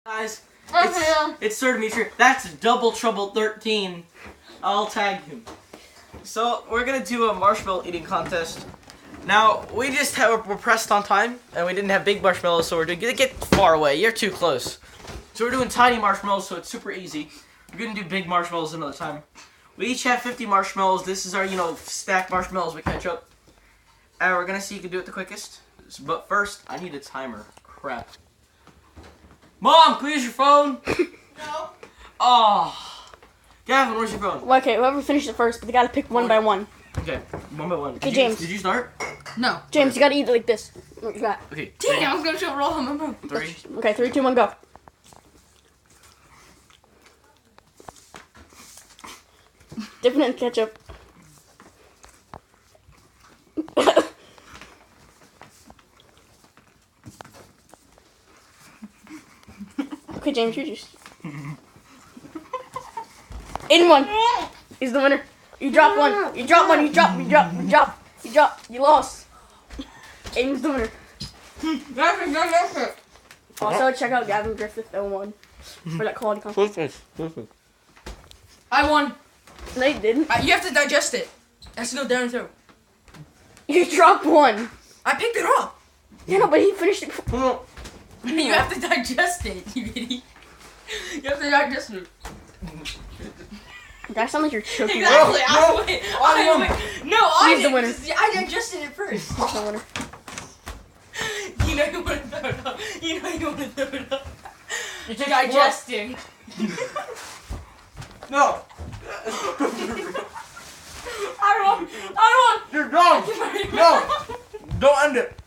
Guys, it's Sir Dimitri. That's Double Trouble 13. I'll tag him. So we're gonna do a marshmallow eating contest. Now we're pressed on time, and we didn't have big marshmallows, so we're gonna get far away. You're too close. So we're doing tiny marshmallows, so it's super easy. We're gonna do big marshmallows another time. We each have 50 marshmallows. This is our, stacked marshmallows with ketchup. And we're gonna see who can do it the quickest. But first, I need a timer. Crap. Mom, can we use your phone? No. Oh. Gavin, where's your phone? Okay, whoever finished it first, but they gotta pick one by one. Okay, one by one. Okay, James. Did you start? No. James, you gotta eat it like this. What you got? Okay. Dang, I was gonna show roll on my move. 3. Okay, 3, 2, 1, go. Dipping it in ketchup. Okay, James, you just. In one. He's the winner. You dropped one. You dropped one. You dropped. You lost. Aiden's the winner. Also, check out Gavin Griffith 01 for that quality contest. I won. No, you didn't. You have to digest it. It has to go down through. You dropped one. I picked it up. Yeah, no, but he finished it. You have to digest it, you idiot. You have to digest it. That sounds like you're choking. Exactly. I win. No, He's the winner. I digested it first. He's the winner. You know you want to throw it up. You know you want to throw it up. You're digesting. No. I won. You're wrong. No. Don't end it.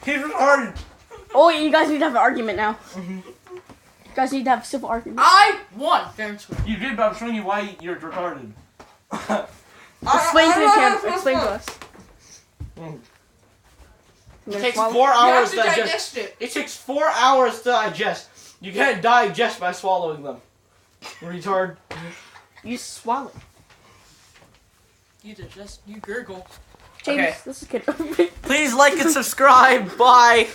He's retarded. Oh, you guys need to have an argument now. You guys need to have a civil argument. I won. Fair and square. You did, but I'm showing you why you're retarded. Explain to the camera. Explain to us. It takes Swallow. 4 You hours have to to digest. digest it. It takes 4 hours to digest. You can't digest by swallowing them. Retard. You swallow. You digest. You gurgle. James, Okay. this is good. Please like and subscribe. Bye.